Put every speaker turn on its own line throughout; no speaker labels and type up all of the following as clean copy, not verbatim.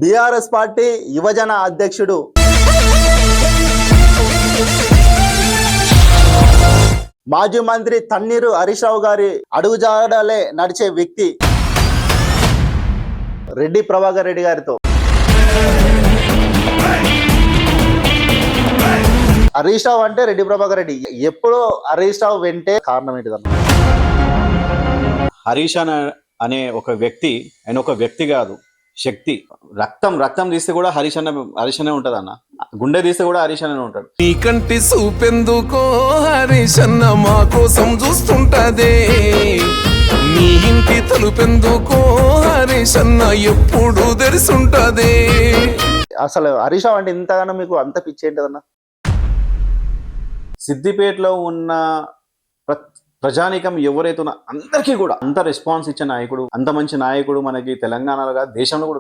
BRS party యువజన అధ్యక్షుడు మాజీ మంత్రి తన్నీరు హరీష్ రావు గారి అడుగుజాడలే నడిచే వ్యక్తి రెడ్డి ప్రభాకర్ రెడ్డి గారితో హరీష్ రావు అంటే రెడ్డి ప్రభాకర్ రెడ్డి. ఎప్పుడో హరీష్ రావు వెంటే కారణం ఏంటిదన్న?
హరీష్ అనే ఒక వ్యక్తి, ఆయన ఒక వ్యక్తి కాదు, శక్తి. రక్తం తీస్తే కూడా హరీష్ అనే ఉంటది అన్న. గుండె తీస్తే కూడా హరీష్ అనే ఉంటాడు.
నీ కంటి చూపెందుకో హరీష్ అన్న మా కోసం చూస్తుంటదే, నీ ఇంటి తలుపెందుకో హరీష్ అన్న ఎప్పుడు తెరిసుంటదే.
అసలు హరీష్ రావు అంటే ఇంతగానో మీకు అంత పిచ్చి ఏంటదన్న?
సిద్దిపేటలో ఉన్న ప్రజానీకం ఎవరైతే ఉన్నా అందరికీ కూడా అంత రెస్పాన్స్ ఇచ్చే నాయకుడు, అంత మంచి నాయకుడు మనకి తెలంగాణలో కాదు, దేశంలో కూడా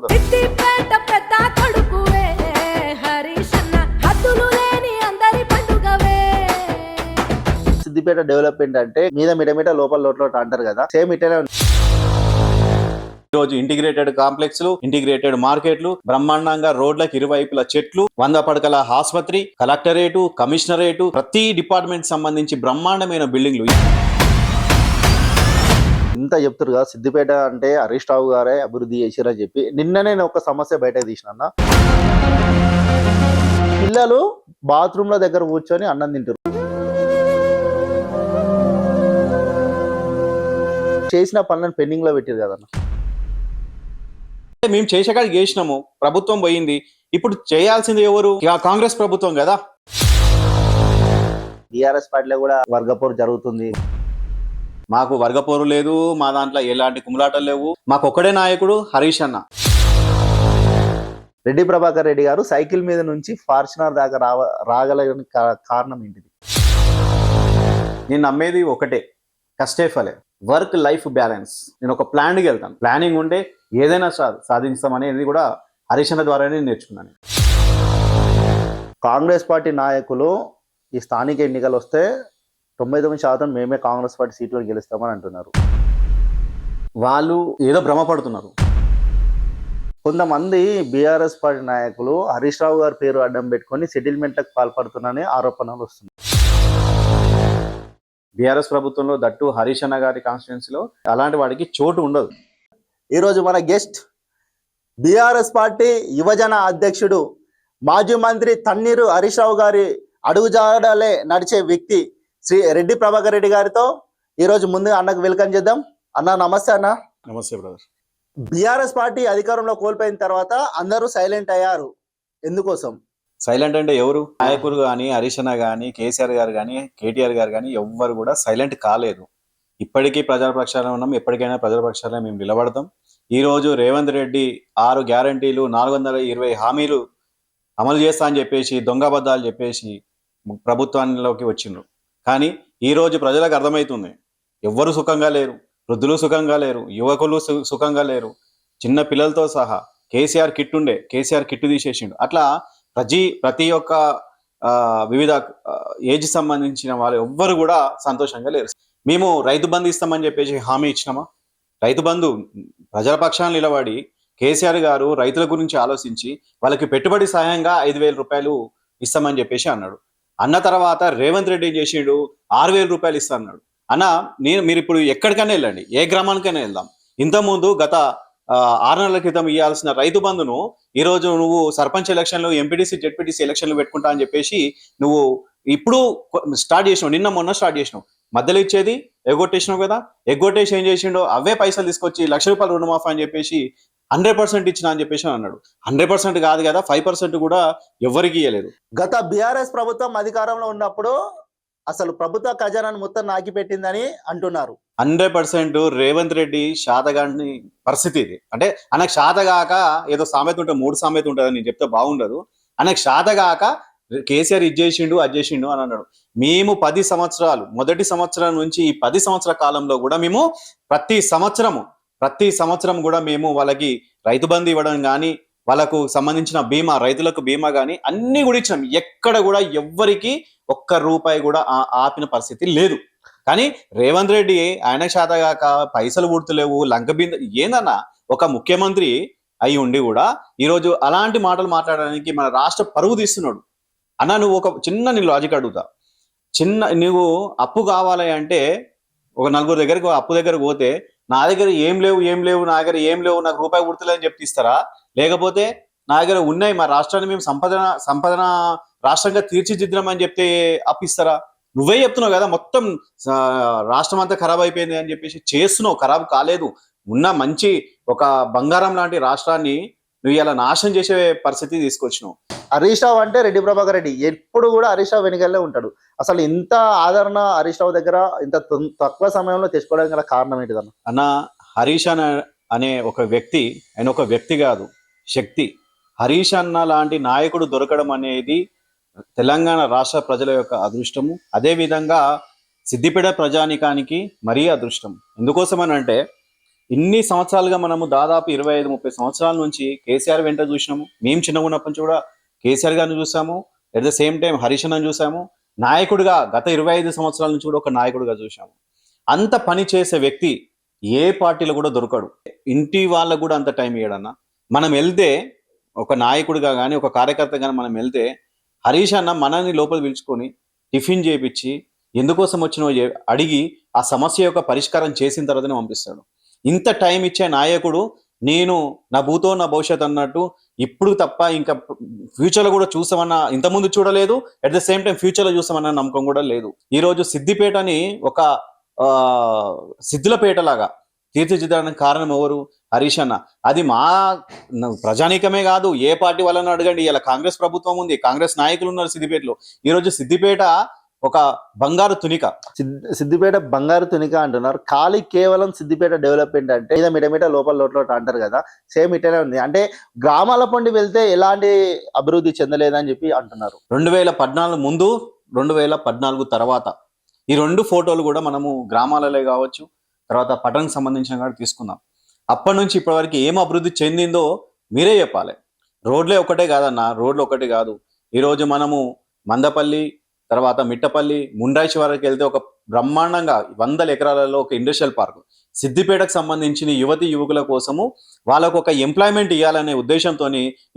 సిద్దిపేట డెవలప్మెంట్ అంటే మీద మిటమిట లోపల లోట్ల అంటారు కదా, సేమ్ ఇటనే.
ఈరోజు ఇంటిగ్రేటెడ్ కాంప్లెక్స్లు, ఇంటిగ్రేటెడ్ మార్కెట్లు, బ్రహ్మాండంగా రోడ్లకు ఇరువైపుల చెట్లు, 100 పడకల ఆసుపత్రి, కలెక్టరేటు, కమిషనరేటు, ప్రతి డిపార్ట్మెంట్ సంబంధించి బ్రహ్మాండమైన బిల్డింగ్లు.
ఇంత చెప్తారు కదా సిద్దిపేట అంటే హరీష్ రావు గారే అభివృద్ధి చేసిరని చెప్పి. నిన్న నేను ఒక సమస్య బయటకు తీసిన, పిల్లలు బాత్రూమ్ల దగ్గర కూర్చొని అన్నం తింటారు. చేసిన పనులను పెండింగ్ లో పెట్టారు కదన్న.
మేము చేసేకాడికి చేసినాము, ప్రభుత్వం పోయింది, ఇప్పుడు చేయాల్సింది ఎవరు? కాంగ్రెస్ ప్రభుత్వం కదా.
బీఆర్ఎస్ పార్టీలో కూడా వర్గపోరు జరుగుతుంది.
మాకు వర్గపోరు లేదు, మా దాంట్లో ఎలాంటి కుమ్ములాటలు లేవు. మాకు ఒక్కడే నాయకుడు హరీష్ అన్న.
రెడ్డి ప్రభాకర్ రెడ్డి గారు సైకిల్ మీద నుంచి ఫార్చునర్ దాకా రాగలని కారణం ఏంటిది?
నేను నమ్మేది ఒకటే, కష్టే ఫలే, వర్క్ లైఫ్ బ్యాలెన్స్. నేను ఒక ప్లాన్కి వెళ్తాను, ప్లానింగ్ ఉంటే ఏదైనా సాధించామనేది కూడా హరీష్ అన్న ద్వారానే నేర్చుకున్నాను.
కాంగ్రెస్ పార్టీ నాయకులు ఈ స్థానిక ఎన్నికలు వస్తే 99% మేమే కాంగ్రెస్ పార్టీ సీట్లు గెలుస్తామని అంటున్నారు.
వాళ్ళు ఏదో భ్రమపడుతున్నారు.
కొంతమంది బీఆర్ఎస్ పార్టీ నాయకులు హరీష్ రావు గారి పేరు అడ్డం పెట్టుకొని సెటిల్మెంట్లకు పాల్పడుతున్నారని ఆరోపణలు వస్తున్నాయి.
బీఆర్ఎస్ ప్రభుత్వంలో దట్టు హరీష్ అన్న గారి కాన్స్టిట్యున్సీలో అలాంటి వాడికి చోటు ఉండదు.
ఈరోజు మన గెస్ట్ బీఆర్ఎస్ పార్టీ యువజన అధ్యక్షుడు మాజీ మంత్రి తన్నీరు హరీష్ రావు గారి అడుగుజాడలే నడిచే వ్యక్తి శ్రీ రెడ్డి ప్రభాకర్ రెడ్డి గారితో ఈరోజు ముందుగా అన్నకు వెల్కమ్ చేద్దాం. అన్న నమస్తే. అన్న
నమస్తే బ్రదర్.
బీఆర్ఎస్ పార్టీ అధికారంలో కోల్పోయిన తర్వాత అందరూ సైలెంట్ అయ్యారు. ఎందుకోసం
సైలెంట్ అంటే ఎవరు? నాయకులు కానీ, హరీష్ అన్న కానీ, కేసీఆర్ గారు కానీ, కేటీఆర్ గారు కానీ ఎవ్వరు కూడా సైలెంట్ కాలేదు. ఇప్పటికీ ప్రజల పక్షాన ఉన్నాం, ఎప్పటికైనా ప్రజల పక్షాన మేము నిలబడతాం. ఈరోజు రేవంత్ రెడ్డి 6 గ్యారంటీలు, 420 హామీలు అమలు చేస్తా అని చెప్పేసి దొంగబద్దాలు చెప్పేసి ప్రభుత్వంలోకి వచ్చిండ్రు. కానీ ఈరోజు ప్రజలకు అర్థమవుతుంది, ఎవ్వరు సుఖంగా లేరు, వృద్ధులు సుఖంగా లేరు, యువకులు సుఖంగా లేరు, చిన్న పిల్లలతో సహా. కేసీఆర్ కిట్ ఉండే, కేసీఆర్ కిట్ తీసేసిండు. అట్లా ప్రతి ఒక్క వివిధ ఏజ్ సంబంధించిన వాళ్ళు ఎవ్వరు కూడా సంతోషంగా లేరు. మేము రైతు బంధు ఇస్తామని చెప్పేసి హామీ ఇచ్చినామా? రైతు బంధు ప్రజల పక్షాన నిలబడి కేసీఆర్ గారు రైతుల గురించి ఆలోచించి వాళ్ళకి పెట్టుబడి సాయంగా 5,000 రూపాయలు ఇస్తామని చెప్పేసి అన్నాడు. అన్న తర్వాత రేవంత్ రెడ్డి ఏం చేసిండు? 6,000 రూపాయలు ఇస్తా అన్నాడు. అన్న మీరు ఇప్పుడు ఎక్కడికైనా వెళ్ళండి, ఏ గ్రామానికైనా వెళ్దాం. ఇంతకుముందు గత 6 నెలల క్రితం ఇవ్వాల్సిన రైతు బంధును ఈరోజు నువ్వు సర్పంచ్ ఎలక్షన్లు, ఎంపీటీసీ, జెడ్పీటీసీ ఎలక్షన్లు పెట్టుకుంటా అని చెప్పేసి నువ్వు ఇప్పుడు స్టార్ట్ చేసినావు. నిన్న మొన్న స్టార్ట్ చేసినావు. మధ్యలో ఇచ్చేది ఎగ్గొట్టేసినావు కదా. ఎగ్గొట్టేసి ఏం చేసిండో అవే పైసలు తీసుకొచ్చి 1,00,000 రూపాయలు రుణమాఫీ అని చెప్పేసి 100% ఇచ్చిన అని చెప్పేసి అన్నాడు. 100% కాదు కదా, 5% కూడా ఎవరికి ఇవ్వలేదు.
గత బీఆర్ఎస్ ప్రభుత్వం అధికారంలో ఉన్నప్పుడు అసలు ప్రభుత్వ ఖజానాను మొత్తం నాకి పెట్టిందని అంటున్నారు.
100% రేవంత్ రెడ్డి శాతగాని పరిస్థితి ఇది. అంటే ఆయనకు శాతగాక ఏదో సామెత ఉంటే 3 సామెత ఉంటుందని నేను చెప్తే బాగుండదు. ఆయనకు శాతగాక కేసీఆర్ ఇది చేసిండు, అది చేసిండు అని అన్నాడు. మేము 10 సంవత్సరాలు, మొదటి సంవత్సరం నుంచి ఈ 10 సంవత్సరాల కాలంలో కూడా మేము ప్రతి సంవత్సరం కూడా మేము వాళ్ళకి రైతు బంధు ఇవ్వడం కానీ, వాళ్ళకు సంబంధించిన బీమా, రైతులకు బీమా కానీ అన్ని కూడా ఇచ్చినాం. ఎక్కడ కూడా ఎవ్వరికి ఒక్క రూపాయి కూడా ఆపిన పరిస్థితి లేదు. కానీ రేవంత్ రెడ్డి ఆయన శాతగాక పైసలు పుడుతులేవు, లంక బింద ఏందన్నా. ఒక ముఖ్యమంత్రి అయి ఉండి కూడా ఈరోజు అలాంటి మాటలు మాట్లాడడానికి మన రాష్ట్ర పరువు తీస్తున్నాడు. అన్న నువ్వు ఒక చిన్న నీ లాజిక్ అడుగుతా, నువ్వు అప్పు కావాలి అంటే ఒక నలుగురు దగ్గరికి అప్పు దగ్గరకు పోతే నా దగ్గర ఏం లేవు నా దగ్గర ఏం లేవు నాకు రూపాయి గుర్తులేదని చెప్పి ఇస్తారా? లేకపోతే నా దగ్గర ఉన్నాయి మా రాష్ట్రాన్ని మేము సంపదన రాష్ట్రంగా తీర్చిదిద్దామని చెప్తే అప్పిస్తారా? నువ్వే చెప్తున్నావు కదా మొత్తం రాష్ట్రం అంతా ఖరాబ్ అయిపోయింది అని చెప్పేసి చేస్తున్నావు. ఖరాబ్ కాలేదు, ఉన్న మంచి ఒక బంగారం లాంటి రాష్ట్రాన్ని నువ్వు ఇలా నాశనం చేసే పరిస్థితి తీసుకొచ్చినావు.
హరీష్ రావు అంటే రెడ్డి ప్రభాకర్ రెడ్డి ఎప్పుడు కూడా హరీష్ రావు వెనుకల్లే ఉంటాడు. అసలు ఇంత ఆదరణ హరీష్ రావు దగ్గర ఇంత తక్కువ సమయంలో తెచ్చుకోవడానికి గల కారణం ఏంటిదన్న?
అన్న హరీష్ అనే ఒక వ్యక్తి, ఆయన ఒక వ్యక్తి కాదు, శక్తి. హరీష్ అన్న లాంటి నాయకుడు దొరకడం అనేది తెలంగాణ రాష్ట్ర ప్రజల యొక్క అదృష్టము. అదేవిధంగా సిద్దిపేట ప్రజానికానికి మరీ అదృష్టం. ఎందుకోసమని అంటే ఇన్ని సంవత్సరాలుగా మనము దాదాపు 25-30 సంవత్సరాల నుంచి కేసీఆర్ వెంట చూసినాము. మేము చిన్నగా ఉన్నప్పటి నుంచి కూడా కేసీఆర్ గారిని చూసాము, at the same time Harish అన్నను చూసాము. నాయకుడిగా గత 25 సంవత్సరాల నుంచి కూడా ఒక నాయకుడిగా చూసాము. అంత పని చేసే వ్యక్తి ఏ పార్టీలో కూడా దొరకడు. ఇంటి వాళ్ళకు కూడా అంత టైం ఇవ్వడన్నా. మనం వెళ్తే ఒక నాయకుడిగా కానీ ఒక కార్యకర్త కానీ మనం వెళ్తే హరీష్ అన్న మనల్ని లోపల పిలుచుకొని టిఫిన్ చేయించి ఎందుకోసం వచ్చినో అడిగి ఆ సమస్య యొక్క పరిష్కారం చేసిన తర్వాతనే పంపిస్తాడు. ఇంత టైం ఇచ్చే నాయకుడు నేను నా భూతో నా భవిష్యత్ అన్నట్టు ఇప్పుడు తప్ప ఇంకా ఫ్యూచర్లో కూడా చూసామన్న, ఇంతకుముందు చూడలేదు, అట్ ద సేమ్ టైం ఫ్యూచర్లో చూసామన్న నమ్మకం కూడా లేదు. ఈరోజు సిద్దిపేటని ఒక సిద్ధులపేట లాగా తీర్చిదిద్దడానికి కారణం ఎవరు? హరీష్ అన్న. అది మా ప్రజానీకమే కాదు, ఏ పార్టీ వాళ్ళని అడగండి. ఇలా కాంగ్రెస్ ప్రభుత్వం ఉంది, కాంగ్రెస్ నాయకులు ఉన్నారు సిద్దిపేటలో. ఈరోజు సిద్దిపేట ఒక బంగారు తునిక.
సిద్దిపేట బంగారు తునిక అంటున్నారు. ఖాళీ కేవలం సిద్దిపేట డెవలప్మెంట్ అంటే మిటమిట లోపల అంటారు కదా, సేమ్ ఇటనే ఉంది. అంటే గ్రామాల పండి వెళ్తే ఎలాంటి అభివృద్ధి చెందలేదని చెప్పి అంటున్నారు.
2014 ముందు 2014 తర్వాత ఈ రెండు ఫోటోలు కూడా మనము గ్రామాలలో కావచ్చు, తర్వాత పట్టణానికి సంబంధించిన కూడా తీసుకుందాం. అప్పటి నుంచి ఇప్పటి వరకు ఏం అభివృద్ధి చెందిందో మీరే చెప్పాలి. రోడ్లే ఒకటే కాదన్న, రోడ్లు ఒకటి కాదు. ఈరోజు మనము మందపల్లి, తర్వాత మిట్టపల్లి, ముండ్రాయిషి వరకు వెళ్తే ఒక బ్రహ్మాండంగా 100 ఎకరాలలో ఒక ఇండస్ట్రియల్ పార్క్ సిద్దిపేటకు సంబంధించిన యువతి యువకుల కోసము వాళ్ళకు ఒక ఎంప్లాయ్మెంట్ ఇవ్వాలనే ఉద్దేశంతో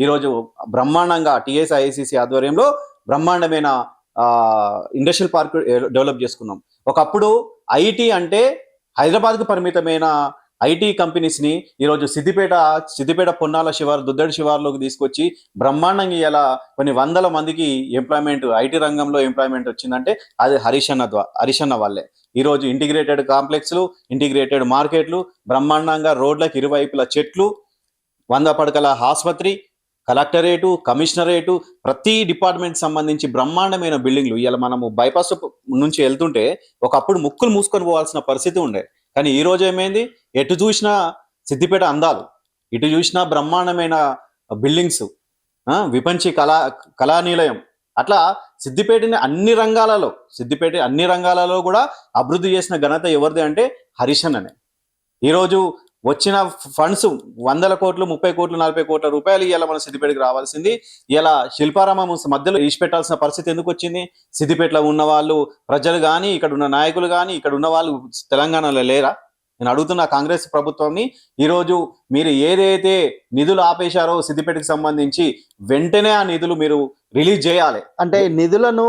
ఈరోజు బ్రహ్మాండంగా TSICC ఆధ్వర్యంలో బ్రహ్మాండమైన ఇండస్ట్రియల్ పార్క్ డెవలప్ చేసుకున్నాం. ఒకప్పుడు ఐటీ అంటే హైదరాబాద్కు పరిమితమైన ఐటీ కంపెనీస్ని ఈరోజు సిద్దిపేట పొన్నాల శివారు, దుద్దడి శివారులోకి తీసుకొచ్చి బ్రహ్మాండంగా ఇలా కొన్ని 100 మందికి ఎంప్లాయ్మెంట్, ఐటీ రంగంలో ఎంప్లాయ్మెంట్ వచ్చిందంటే అది హరీష్ అన్న వాళ్ళే. ఈరోజు ఇంటిగ్రేటెడ్ కాంప్లెక్స్లు, ఇంటిగ్రేటెడ్ మార్కెట్లు, బ్రహ్మాండంగా రోడ్లకు ఇరువైపుల చెట్లు, 100 పడకల ఆసుపత్రి, కలెక్టరేటు, కమిషనరేటు, ప్రతి డిపార్ట్మెంట్ సంబంధించి బ్రహ్మాండమైన బిల్డింగ్లు. ఇలా మనము బైపాస్ నుంచి వెళ్తుంటే ఒకప్పుడు ముక్కులు మూసుకొని పోవాల్సిన పరిస్థితి ఉండే. కానీ ఈ రోజు ఏమైంది? ఎటు చూసినా సిద్దిపేట అందాలు, ఇటు చూసినా బ్రహ్మాండమైన బిల్డింగ్స్, విపంచి కళానిలయం. అట్లా సిద్దిపేట అన్ని రంగాలలో కూడా అభివృద్ధి చేసిన ఘనత ఎవరిది అంటే హరీష్ అన్ననే. ఈరోజు వచ్చిన ఫండ్స్ 100 కోట్లు, 30 కోట్లు, 40 కోట్ల రూపాయలు ఇలా మన సిద్దిపేటకి రావాల్సింది ఇలా శిల్పారామం మధ్యలో ఇచ్చిపెట్టాల్సిన పరిస్థితి ఎందుకు వచ్చింది? సిద్దిపేటలో ఉన్న వాళ్ళు ప్రజలు కానీ, ఇక్కడ ఉన్న నాయకులు కానీ, ఇక్కడ ఉన్న వాళ్ళు తెలంగాణలో లేరా? నేను అడుగుతున్న కాంగ్రెస్ ప్రభుత్వాన్ని, ఈరోజు మీరు ఏదైతే నిధులు ఆపేశారో సిద్దిపేటకి సంబంధించి వెంటనే ఆ నిధులు మీరు రిలీజ్ చేయాలి.
అంటే నిధులను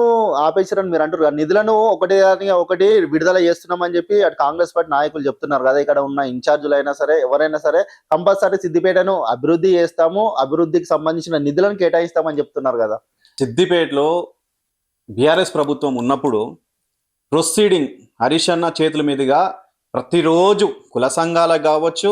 ఆపేశారని మీరు అంటారు. నిధులను ఒకటి విడుదల చేస్తున్నామని చెప్పి అటు కాంగ్రెస్ పార్టీ నాయకులు చెప్తున్నారు కదా. ఇక్కడ ఉన్న ఇన్ఛార్జీలు అయినా సరే, ఎవరైనా సరే కంపల్సరీ సిద్దిపేటను అభివృద్ధి చేస్తాము, అభివృద్ధికి సంబంధించిన నిధులను కేటాయిస్తామని చెప్తున్నారు కదా.
సిద్దిపేటలో బీఆర్ఎస్ ప్రభుత్వం ఉన్నప్పుడు ప్రొసీడింగ్ హరీష్ అన్న చేతుల మీదుగా ప్రతిరోజు కుల సంఘాలకు కావచ్చు,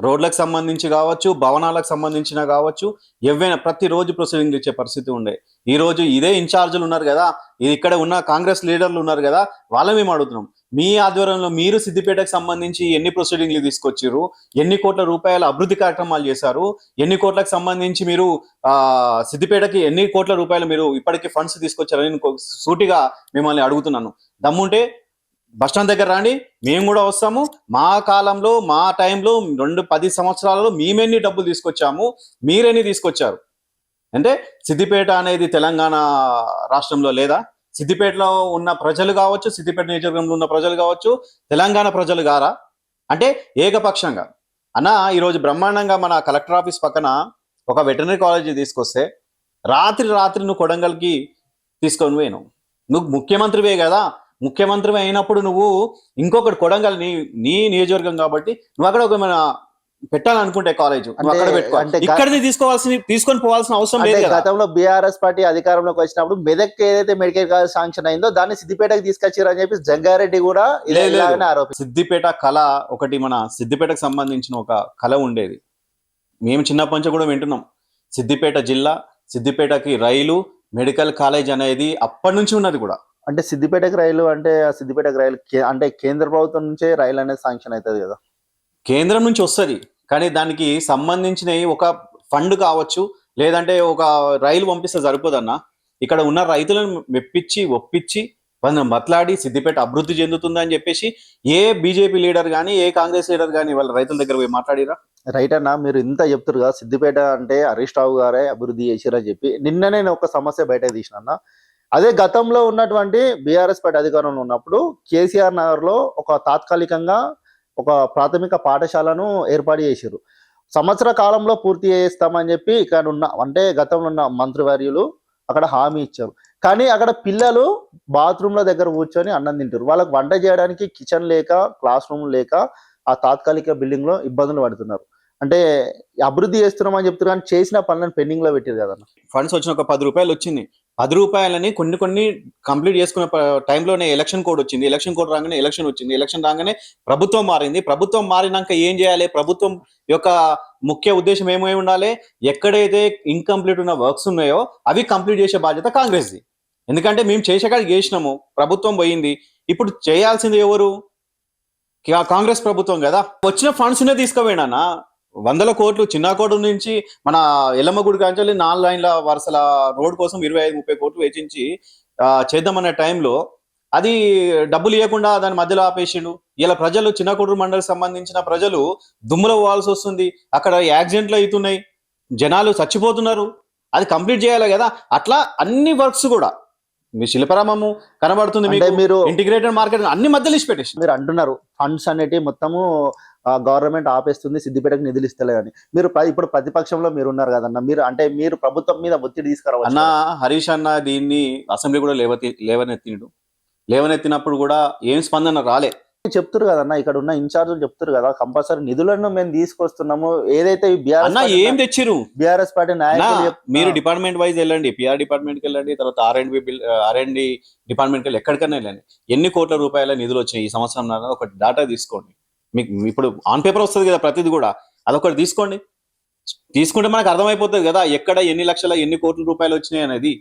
రోడ్లకు సంబంధించి కావచ్చు, భవనాలకు సంబంధించిన కావచ్చు, ఏవైనా ప్రతిరోజు ప్రొసీడింగ్ ఇచ్చే పరిస్థితి ఉండే. ఈరోజు ఇదే ఇన్ఛార్జీలు ఉన్నారు కదా, ఇక్కడ ఉన్న కాంగ్రెస్ లీడర్లు ఉన్నారు కదా, వాళ్ళని మేము అడుగుతున్నాం. మీ ఆధ్వర్యంలో మీరు సిద్దిపేటకు సంబంధించి ఎన్ని ప్రొసీడింగ్లు తీసుకొచ్చారు, ఎన్ని కోట్ల రూపాయల అభివృద్ధి కార్యక్రమాలు చేశారు, ఎన్ని కోట్లకు సంబంధించి మీరు సిద్దిపేటకి ఎన్ని కోట్ల రూపాయలు మీరు ఇప్పటికీ ఫండ్స్ తీసుకొచ్చారని నేను సూటిగా మిమ్మల్ని అడుగుతున్నాను. దమ్ముంటే బస్టాండ్ దగ్గర రండి, మేము కూడా వస్తాము. మా కాలంలో, మా టైంలో 10 సంవత్సరాలలో మేమెన్ని డబ్బులు తీసుకొచ్చాము, మీరెన్ని తీసుకొచ్చారు అంటే సిద్దిపేట అనేది తెలంగాణ రాష్ట్రంలో లేదా? సిద్దిపేటలో ఉన్న ప్రజలు కావచ్చు, సిద్దిపేట నియోజకవర్గంలో ఉన్న ప్రజలు కావచ్చు తెలంగాణ ప్రజలు గారా? అంటే ఏకపక్షంగా అన్న ఈరోజు బ్రహ్మాండంగా మన కలెక్టర్ ఆఫీస్ పక్కన ఒక వెటర్నరీ కాలేజీ తీసుకొస్తే రాత్రి నువ్వు కొడంగల్కి తీసుకొని పోయినావు. నువ్వు ముఖ్యమంత్రివే కదా, ముఖ్యమంత్రి అయినప్పుడు నువ్వు ఇంకొకటి కొడంగల్ నీ నియోజకవర్గం కాబట్టి నువ్వు అక్కడ ఒక మన పెట్టాలనుకుంటే కాలేజ్ అక్కడ పెట్టుకోవాలి. ఇక్కడిది తీసుకొని పోవాల్సిన అవసరం లేదు.
గతంలో బీఆర్ఎస్ పార్టీ అధికారంలోకి వచ్చినప్పుడు మెదక్ ఏదైతే మెడికల్ కాలేజ్ శాంక్షన్ అయిందో దాన్ని సిద్దిపేటకు తీసుకొచ్చారు అని చెప్పి జంగారెడ్డి కూడా ఆరోపి.
సిద్దిపేట కళ ఒకటి, మన సిద్దిపేటకు సంబంధించిన ఒక కళ ఉండేది. మేము చిన్నప్పటి నుంచి కూడా వింటున్నాం. సిద్దిపేట జిల్లా, సిద్దిపేటకి రైలు, మెడికల్ కాలేజ్ అనేది అప్పటి నుంచి ఉన్నది కూడా.
అంటే సిద్దిపేటకి రైలు అంటే సిద్దిపేటకి రైలు అంటే కేంద్ర ప్రభుత్వం నుంచే రైలు అనేది శాంక్షన్ అవుతుంది కదా.
కేంద్రం నుంచి వస్తుంది, కానీ దానికి సంబంధించిన ఒక ఫండ్ కావచ్చు, లేదంటే ఒక రైలు పంపిస్తే సరిపోదన్నా. ఇక్కడ ఉన్న రైతులను ఒప్పించి వాళ్ళని మట్లాడి సిద్దిపేట అభివృద్ధి చెందుతుందని చెప్పేసి ఏ బీజేపీ లీడర్ కానీ ఏ కాంగ్రెస్ లీడర్ కానీ వాళ్ళ రైతుల దగ్గర పోయి మాట్లాడిరా?
రైట్ అన్న, మీరు ఇంత చెప్తారు కదా సిద్దిపేట అంటే హరీష్ రావు గారే అభివృద్ధి చేసిరని చెప్పి. నిన్న నేను ఒక సమస్య బయటకు తీసిన. అదే గతంలో ఉన్నటువంటి బీఆర్ఎస్ పార్టీ అధికారంలో ఉన్నప్పుడు కేసీఆర్ నగర్ లో ఒక తాత్కాలికంగా ఒక ప్రాథమిక పాఠశాలను ఏర్పాటు చేశారు. సంవత్సర కాలంలో పూర్తి చేస్తామని చెప్పి ఇక్కడ ఉన్న అంటే గతంలో ఉన్న మంత్రివర్యులు అక్కడ హామీ ఇచ్చారు. కానీ అక్కడ పిల్లలు బాత్రూమ్ల దగ్గర కూర్చొని అన్నం తింటారు. వాళ్ళకి వంట చేయడానికి కిచెన్ లేక, క్లాస్ రూమ్ లేక ఆ తాత్కాలిక బిల్డింగ్ లో ఇబ్బందులు పడుతున్నారు. అంటే అభివృద్ధి చేస్తున్నామని చెప్తారు కానీ చేసిన పనులను పెండింగ్ లో పెట్టారు కదన్న.
ఫండ్స్ వచ్చిన ఒక 10 రూపాయలు వచ్చింది. 10 రూపాయలని కొన్ని కంప్లీట్ చేసుకున్న టైంలోనే ఎలక్షన్ కోడ్ వచ్చింది. ఎలక్షన్ కోడ్ రాగానే ఎలక్షన్ వచ్చింది. ఎలక్షన్ రాగానే ప్రభుత్వం మారింది. ప్రభుత్వం మారినాక ఏం చేయాలి? ప్రభుత్వం యొక్క ముఖ్య ఉద్దేశం ఏమై ఉండాలి? ఎక్కడైతే ఇన్కంప్లీట్ ఉన్న వర్క్స్ ఉన్నాయో అవి కంప్లీట్ చేసే బాధ్యత కాంగ్రెస్ది. ఎందుకంటే మేము చేసేకాడికి చేసినాము, ప్రభుత్వం పోయింది. ఇప్పుడు చేయాల్సింది ఎవరు? కాంగ్రెస్ ప్రభుత్వం కదా. వచ్చిన ఫండ్స్ నే తీసుకుపోయినా 100 కోట్లు చిన్నకోట నుంచి మన ఎల్లమ్మగుడి కాంచాలి 4 లైన్ల వరుసల రోడ్ కోసం 25-30 కోట్లు వెచ్చించి చేద్దామన్న టైంలో అది డబ్బులు ఇవ్వకుండా దాని మధ్యలో ఆపేసిండు. ఇలా ప్రజలు చిన్నకోటూరు మండలికి సంబంధించిన ప్రజలు దుమ్ములో పోవాల్సి వస్తుంది. అక్కడ యాక్సిడెంట్లు అవుతున్నాయి, జనాలు చచ్చిపోతున్నారు. అది కంప్లీట్ చేయాలి కదా. అట్లా అన్ని వర్క్స్ కూడా మీ శిల్పరామము కనబడుతుంది, మీరు ఇంటిగ్రేటెడ్ మార్కెట్ అన్ని మధ్యలో ఇచ్చి పెట్టేసి
మీరు అంటున్నారు ఫండ్స్ అనేటివి మొత్తము గవర్నమెంట్ ఆపేస్తుంది, సిద్దిపేటకు నిధులు ఇస్తలేదని. మీరు ఇప్పుడు ప్రతిపక్షంలో మీరు ఉన్నారు కదన్న, మీరు ప్రభుత్వం మీద ఒత్తిడి తీసుకురావచ్చు
అన్న. హరీష్ అన్న దీన్ని అసెంబ్లీ కూడా లేవనెత్తినప్పుడు కూడా ఏం స్పందన రాలే.
చెప్తారు కదన్న, ఇక్కడ ఉన్న ఇన్ఛార్జులు చెప్తారు కదా కంపల్సరీ నిధులను మేము తీసుకొస్తున్నాము. ఏదైతే
ఏం తెచ్చిరు
బీఆర్ఎస్ పార్టీ నాయకులు
మీరు డిపార్ట్మెంట్ వైజ్ వెళ్ళండి, పిఆర్ డిపార్ట్మెంట్ కి వెళ్ళండి, తర్వాత ఆర్ఎండ్బి డిపార్ట్మెంట్ కి వెళ్ళి ఎక్కడికైనా వెళ్ళండి. ఎన్ని కోట్ల రూపాయల నిధులు వచ్చినాయి ఈ సంవత్సరం ఒక డేటా తీసుకోండి. మీకు ఇప్పుడు ఆన్ పేపర్ వస్తుంది కదా ప్రతిది కూడా, అదొకటి తీసుకోండి. తీసుకుంటే మనకు అర్థమైపోతుంది కదా ఎక్కడ ఎన్ని లక్షల ఎన్ని కోట్ల రూపాయలు వచ్చినాయి అనేది.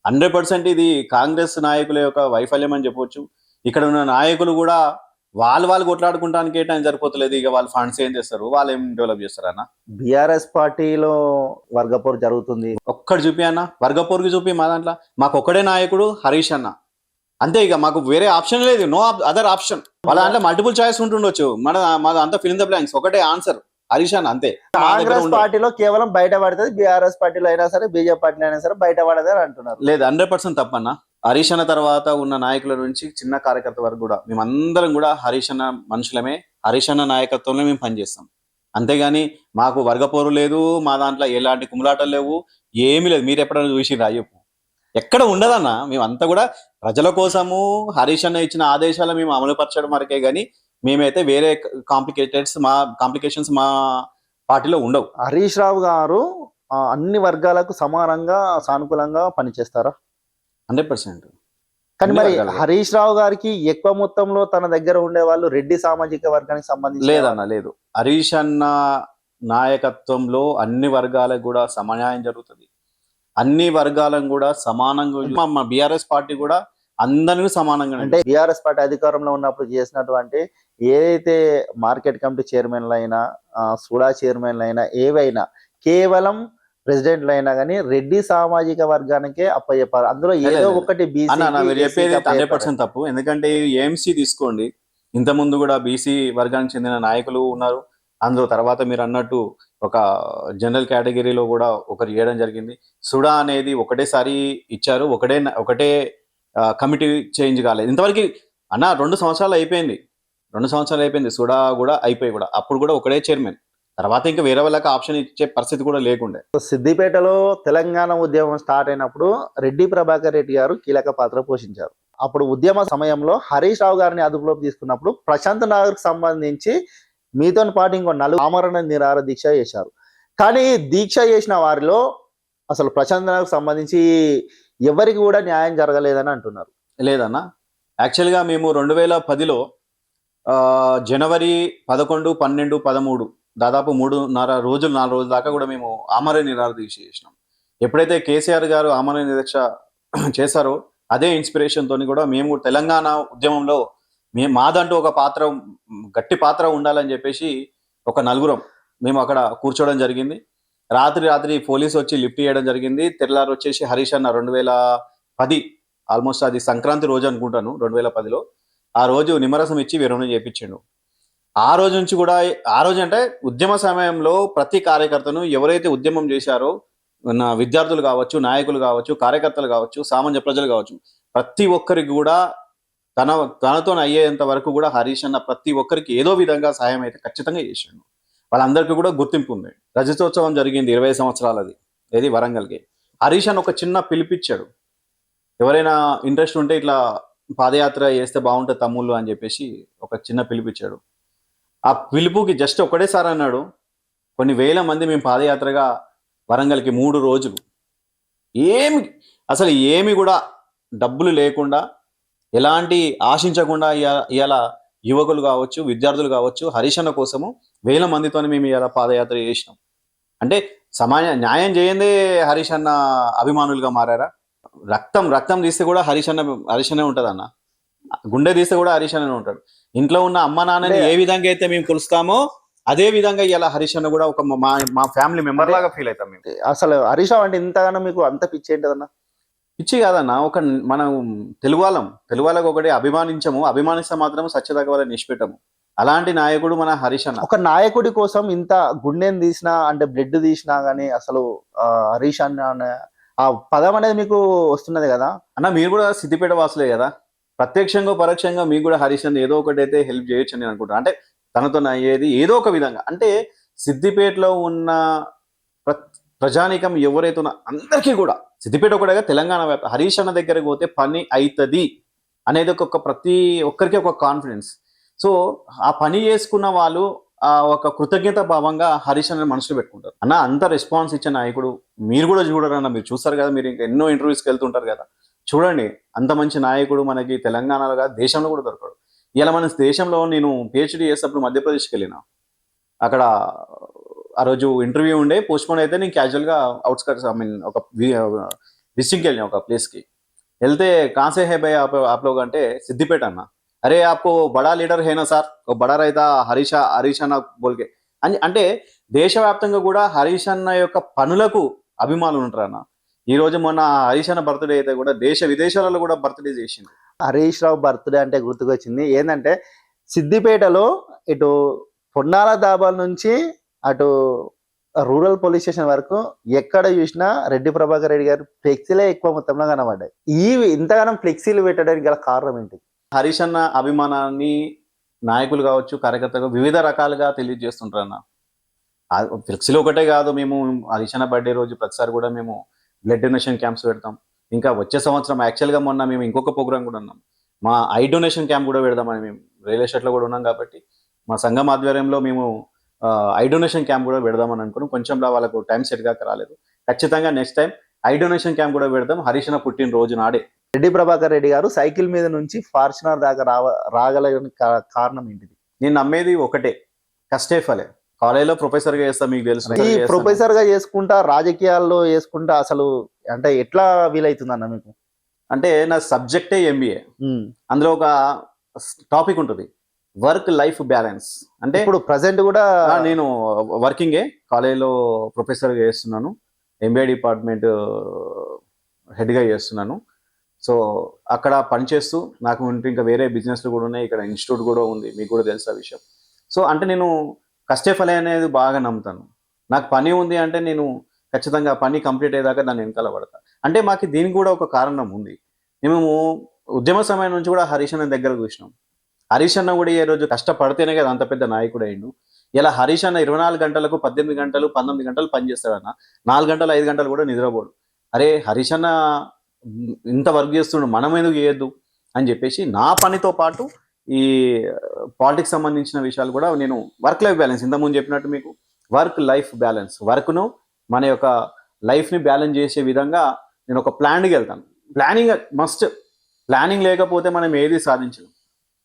100% ఇది కాంగ్రెస్ నాయకుల యొక్క వైఫల్యం అని చెప్పొచ్చు. ఇక్కడ ఉన్న నాయకులు కూడా వాళ్ళు కొట్లాడుకుంటానికి టైం సరిపోతలేదు. ఇక వాళ్ళు ఫండ్స్ ఏం చేస్తారు, వాళ్ళు ఏం డెవలప్ చేస్తారు అన్న.
బీఆర్ఎస్ పార్టీలో వర్గపోరు జరుగుతుంది.
ఒక్కటి చూపి అన్న, వర్గపోరుకి చూపి. మా దాంట్లో మాకు ఒక్కడే నాయకుడు హరీష్ అన్న, అంతే. ఇక మాకు వేరే ఆప్షన్ లేదు, నో అదర్ ఆప్షన్. వాళ్ళ దాంట్లో మల్టిపుల్ చాయిస్ ఉంటుండొచ్చు, మాది అంతా ఫిల్ ఇన్ ద బ్లాంక్స్, ఒకటే ఆన్సర్ హరీష్ అన్న అంతే.
కాంగ్రెస్ పార్టీలో కేవలం బయట పడుతుంది, బీఆర్ఎస్ పార్టీలో అయినా సరే బీజేపీ పార్టీలో అయినా సరే బయట పడదు అని అంటున్నారు.
లేదు, 100% తప్పన్న. హరీష్ అన్న తర్వాత ఉన్న నాయకుల నుంచి చిన్న కార్యకర్త వరకు కూడా మేమందరం కూడా హరీష్ అన్న మనుషులమే, హరీష్ అన్న నాయకత్వంలో మేము పనిచేస్తాం. అంతేగాని మాకు వర్గపోరు లేదు, మా దాంట్లో ఎలాంటి కుమ్ములాటలు లేవు, ఏమీ లేదు. మీరు ఎప్పుడైనా చూసి రాయపు ఎక్కడ ఉండదన్న. మేమంతా కూడా ప్రజల కోసము హరీష్ అన్న ఇచ్చిన ఆదేశాలు మేము అమలుపరచడం వరకే గానీ మేమైతే వేరే కాంప్లికేషన్స్ మా పార్టీలో ఉండవు.
హరీష్ రావు గారు అన్ని వర్గాలకు సమానంగా సానుకూలంగా పనిచేస్తారా?
100%.
కానీ మరి హరీష్ రావు గారికి ఎక్కువ మొత్తంలో తన దగ్గర ఉండే వాళ్ళు రెడ్డి సామాజిక వర్గానికి సంబంధించి
లేదన్న, లేదు. హరీష్ అన్న నాయకత్వంలో అన్ని వర్గాలకు కూడా సమన్యాయం జరుగుతుంది. అన్ని వర్గాలను కూడా సమానంగా మా బీఆర్ఎస్ పార్టీ కూడా అందరినీ సమానంగా.
అంటే బీఆర్ఎస్ పార్టీ అధికారంలో ఉన్నప్పుడు చేసినటువంటి ఏదైతే మార్కెట్ కమిటీ చైర్మన్లు అయినా, సూడా చైర్మన్లు అయినా, ఏవైనా కేవలం ప్రెసిడెంట్లు అయినా కానీ రెడ్డి సామాజిక వర్గానికే అప్పచెప్పారు. అందులో ఏదో ఒకటి
చెప్పేది 100% తప్పు. ఎందుకంటే ఏఎంసీ తీసుకోండి, ఇంత ముందు కూడా బీసీ వర్గానికి చెందిన నాయకులు ఉన్నారు. అందులో తర్వాత మీరు అన్నట్టు ఒక జనరల్ కేటగిరీలో కూడా ఒకరు చేయడం జరిగింది. సుడా అనేది ఒకటేసారి ఇచ్చారు, ఒకటే కమిటీ చేంజ్ కాలేదు ఇంతవరకు అన్న. 2 సంవత్సరాలు అయిపోయింది, సుడా కూడా అయిపోయి కూడా అప్పుడు కూడా ఒకటే చైర్మన్. తర్వాత ఇంకా వేరే వాళ్ళకి ఆప్షన్ ఇచ్చే పరిస్థితి కూడా లేకుండే.
సిద్దిపేటలో తెలంగాణ ఉద్యమం స్టార్ట్ అయినప్పుడు రెడ్డి ప్రభాకర్ రెడ్డి గారు కీలక పాత్ర పోషించారు. అప్పుడు ఉద్యమ సమయంలో హరీష్ రావు గారిని అదుపులోకి తీసుకున్నప్పుడు ప్రశాంత్ నగర్కి సంబంధించి మీతో పాటు ఇంకో నలుగురు ఆమరణ నిరాహార దీక్ష చేశారు. కానీ దీక్ష చేసిన వారిలో అసలు ప్రశాంత్ నగర్కి సంబంధించి ఎవరికి కూడా న్యాయం జరగలేదని అంటున్నారు.
లేదన్నా, యాక్చువల్గా మేము 2010లో జనవరి 11, 12, 13 దాదాపు 4 రోజుల దాకా కూడా మేము ఆమరణ నిరాహార దీక్ష చేసినాం. ఎప్పుడైతే కేసీఆర్ గారు ఆమరణ దీక్ష చేశారో అదే ఇన్స్పిరేషన్ తోని కూడా మేము తెలంగాణ ఉద్యమంలో మాదంటూ ఒక పాత్ర, గట్టి పాత్ర ఉండాలని చెప్పేసి ఒక నలుగురం మేము అక్కడ కూర్చోవడం జరిగింది. రాత్రి పోలీసు వచ్చి లిఫ్ట్ చేయడం జరిగింది. తెల్లారు వచ్చేసి హరీష్ అన్న 2010 ఆల్మోస్ట్ అది సంక్రాంతి రోజు అనుకుంటాను, 2010లో ఆ రోజు నిమ్మరసం ఇచ్చి విరమణ చేయించిండు. ఆ రోజు నుంచి కూడా, ఆ రోజు అంటే ఉద్యమ సమయంలో ప్రతి కార్యకర్తను ఎవరైతే ఉద్యమం చేశారో, విద్యార్థులు కావచ్చు, నాయకులు కావచ్చు, కార్యకర్తలు కావచ్చు, సామాన్య ప్రజలు కావచ్చు, ప్రతి ఒక్కరికి కూడా తనతో అయ్యేంత వరకు కూడా హరీష్ అన్న ప్రతి ఒక్కరికి ఏదో విధంగా సాయం అయితే ఖచ్చితంగా చేసిండు. వాళ్ళందరికీ కూడా గుర్తింపు ఉంది. రజతోత్సవం జరిగింది 20 సంవత్సరాలది, ఏది వరంగల్కి. హరీష్ అన్న ఒక చిన్న పిలిపిచ్చాడు, ఎవరైనా ఇంట్రెస్ట్ ఉంటే ఇట్లా పాదయాత్ర చేస్తే బాగుంటుంది తమ్ముళ్ళు అని చెప్పేసి ఒక చిన్న పిలిపిచ్చాడు. ఆ పిలుపుకి జస్ట్ ఒకటేసారి అన్నాడు, కొన్ని వేల మంది మేము పాదయాత్రగా వరంగల్కి 3 రోజులు ఏమి కూడా డబ్బులు లేకుండా, ఎలాంటి ఆశించకుండా ఇవాళ యువకులు కావచ్చు, విద్యార్థులు కావచ్చు, హరీష్ అన్న కోసము వేల మందితో మేము ఇలా పాదయాత్ర చేసినాం. అంటే న్యాయం చేయందే హరీష్ అన్న అభిమానులుగా మారారా? రక్తం తీస్తే కూడా హరీష్ అన్నే ఉంటుంది అన్న, గుండె తీస్తే కూడా హరీష్ అన్నే ఉంటాడు. ఇంట్లో ఉన్న అమ్మ నాన్నని ఏ విధంగా అయితే మేము కొలుస్తామో అదే విధంగా ఇలా హరీష్ అన్న కూడా ఒక మా ఫ్యామిలీ మెంబర్ లాగా ఫీల్ అవుతాం మేము.
అసలు హరీష్ రావు అంటే ఇంతగానో మీకు అంత పిచ్చి ఏంటదన్నా?
పిచ్చి కాదన్న, ఒక మనం తెలుగు వాళ్ళకు ఒకటి అభిమానిస్తే మాత్రం సత్యదాకా వాళ్ళని నిష్పెట్టము. అలాంటి నాయకుడు మన హరీష్ అన్న.
ఒక నాయకుడి కోసం ఇంత గుండెని తీసినా, అంటే బ్లడ్ తీసినా గానీ అసలు హరీష్ అన్న ఆ పదం అనేది మీకు వస్తున్నది కదా
అన్న. మీరు కూడా సిద్దిపేట వాసులే కదా, ప్రత్యక్షంగా పరోక్షంగా మీకు కూడా హరీష్ అన్న ఏదో ఒకటి అయితే హెల్ప్ చేయొచ్చు అని అనుకుంటాను. అంటే తనతో అయ్యేది ఏదో ఒక విధంగా. అంటే సిద్దిపేటలో ఉన్న ప్రజానీకం ఎవరైతే ఉన్నా అందరికీ కూడా, సిద్దిపేట ఒకటిగా తెలంగాణ వ్యాప్త హరీష్ అన్న దగ్గరకు పోతే పని అవుతుంది అనేది ప్రతి ఒక్కరికి ఒక కాన్ఫిడెన్స్. సో ఆ పని చేసుకున్న వాళ్ళు ఒక కృతజ్ఞత భావంగా హరీష్ అన్న మనసులో పెట్టుకుంటారు. అన్న అంత రెస్పాన్స్ ఇచ్చే నాయకుడు మీరు కూడా చూడరన్న, మీరు చూస్తారు కదా, మీరు ఇంకా ఎన్నో ఇంటర్వ్యూస్కి వెళ్తుంటారు కదా, చూడండి అంత మంచి నాయకుడు మనకి తెలంగాణలో కాదు దేశంలో కూడా దొరకడు. ఇలా మన దేశంలో నేను PhD చేసేటప్పుడు మధ్యప్రదేశ్కి వెళ్ళిన, అక్కడ ఆ రోజు ఇంటర్వ్యూ ఉండే, పోస్ట్పోన్ అయితే నేను క్యాజువల్గా అవుట్స్కట్స్ ఒక విజిటింగ్కి వెళ్ళిన ఒక ప్లేస్కి వెళ్తే, కాసే హే భయ్ आप लोग అంటే సిద్దిపేట అన్న. అరే ఆప్కో బడా లీడర్ హేనా సార్, ఓ బడా రైతా హరీష్ అన్న బోల్కే అని. అంటే దేశవ్యాప్తంగా కూడా హరీష్ అన్న యొక్క పనులకు అభిమానులు ఉంటారు అన్న. ఈ రోజు మొన్న హరీష్ అన్న బర్త్డే అయితే కూడా దేశ విదేశాలలో కూడా బర్త్డే చేసింది.
హరీష్ రావు బర్త్డే అంటే గుర్తుకొచ్చింది ఏంటంటే, సిద్దిపేటలో ఇటు పొన్నాల దాబాల నుంచి అటు రూరల్ పోలీస్ స్టేషన్ వరకు ఎక్కడ చూసినా రెడ్డి ప్రభాకర్ రెడ్డి గారు ఫ్లెక్సీలే ఎక్కువ మొత్తంలో కనబడ్డాయి. ఇంతగానం ఫ్లెక్సీలు పెట్టడానికి గల కారణం ఏంటి?
హరీష్ అన్న అభిమానాన్ని నాయకులు కావచ్చు, కార్యకర్తలు వివిధ రకాలుగా తెలియజేస్తుంటారు అన్న. ఫ్లెక్సీలు ఒకటే కాదు, మేము హరీష్ అన్న బర్త్డే రోజు ప్రతిసారి కూడా మేము బ్లడ్ డొనేషన్ క్యాంప్స్ పెడతాం. ఇంకా వచ్చే సంవత్సరం యాక్చువల్గా మొన్న మేము ఇంకొక ప్రోగ్రామ్ కూడా ఉన్నాం, మా ఐ డొనేషన్ క్యాంప్ కూడా పెడదామని. మేము రియల్ ఎస్టేట్లో కూడా ఉన్నాం కాబట్టి మా సంఘం ఆధ్వర్యంలో మేము ఐ డొనేషన్ క్యాంప్ కూడా పెడదామని అనుకున్నాం. కొంచెంలో వాళ్ళకు టైం సెట్ కాక రాలేదు. ఖచ్చితంగా next time eye donation camp కూడా పెడదాం హరీష్ అన్న పుట్టినరోజు నాడే.
రెడ్డి ప్రభాకర్ రెడ్డి గారు సైకిల్ మీద నుంచి ఫార్చునర్ దాకా రాగలని కారణం ఏంటిది?
నేను నమ్మేది ఒకటే, కష్టే ఫలే. కాలేజీలో ప్రొఫెసర్గా చేస్తా, మీకు తెలుసు.
ఈ ప్రొఫెసర్ గా చేసుకుంటా, రాజకీయాల్లో చేసుకుంటా, అసలు అంటే ఎట్లా వీలవుతుంది అన్న మీకు?
అంటే నా సబ్జెక్టే MBA. అందులో ఒక టాపిక్ ఉంటుంది, వర్క్ లైఫ్ బ్యాలెన్స్. అంటే
ఇప్పుడు ప్రజెంట్ కూడా
నేను వర్కింగే, కాలేజీలో ప్రొఫెసర్గా చేస్తున్నాను, MBA డిపార్ట్మెంట్ హెడ్గా చేస్తున్నాను. సో అక్కడ పనిచేస్తూ నాకు ఇంకా వేరే బిజినెస్లు కూడా ఉన్నాయి, ఇక్కడ ఇన్స్టిట్యూట్ కూడా ఉంది, మీకు కూడా తెలుసు ఆ విషయం. సో అంటే నేను కష్టే ఫలే అనేది బాగా నమ్ముతాను. నాకు పని ఉంది అంటే నేను ఖచ్చితంగా పని కంప్లీట్ అయ్యేదాకా దాన్ని వెనకాల పడతాను. అంటే మాకు దీనికి కూడా ఒక కారణం ఉంది. మేము ఉద్యమ సమయం నుంచి కూడా హరీష్ అన్న దగ్గర చూసినాం. హరీష్ అన్న కూడా ఏ రోజు కష్టపడితేనే కదా అంత పెద్ద నాయకుడు అయ్యిండు. ఇలా హరీష్ అన్న 24 గంటలకు 18 గంటలు 19 గంటలు పని చేస్తాడన్న, 4 గంటలు 5 గంటలు కూడా నిద్రపోడు. అరే హరీష్ అన్న ఇంత వర్క్ చేస్తుండు, మనం ఎందుకు చేయొద్దు అని చెప్పేసి నా పనితో పాటు ఈ పాలిటిక్స్ సంబంధించిన విషయాలు కూడా నేను వర్క్ లైఫ్ బ్యాలెన్స్, ఇంతకుముందు చెప్పినట్టు మీకు వర్క్ లైఫ్ బ్యాలెన్స్, వర్క్ను మన యొక్క లైఫ్ని బ్యాలెన్స్ చేసే విధంగా నేను ఒక ప్లాన్కి వెళ్తాను. Planning must. ప్లానింగ్ లేకపోతే మనం ఏది సాధించలేం.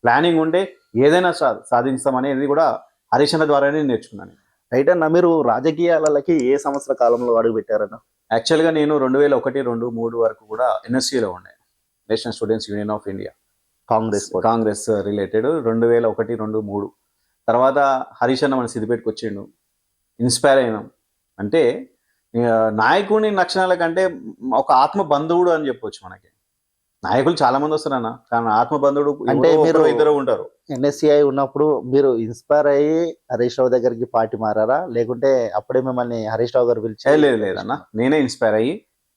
ప్లానింగ్ ఉంటే ఏదైనా సాధిస్తాం అనేది కూడా హరీష్ అన్న ద్వారానే నేర్చుకున్నాను.
రైట్ అన్న, మీరు రాజకీయాలకి ఏ సంవత్సర కాలంలో అడుగు పెట్టారన్న?
యాక్చువల్గా నేను 2001, 2, 3 వరకు కూడా ఎన్ఎస్సీలో ఉండే, national students union of India, Congress related. 2001, 2, 3 తర్వాత హరీష్ అన్న మన సిద్దిపేటకి వచ్చిండు, ఇన్స్పైర్ అయినాం. అంటే నాయకుని లక్షణాల కంటే ఒక ఆత్మ బంధువుడు అని చెప్పొచ్చు. మనకి నాయకులు చాలా మంది వస్తారన్న, కానీ ఆత్మ బంధువుడు
అంటే మీరు
ఇద్దరు ఉంటారు.
ఎన్ఎస్సిఐ ఉన్నప్పుడు మీరు ఇన్స్పైర్ అయ్యి హరీష్ రావు దగ్గరికి పార్టీ మారారా, లేకుంటే అప్పుడే మిమ్మల్ని హరీష్ రావు గారు పిలిచి?
లేదన్న, నేనే ఇన్స్పైర్ అయ్యి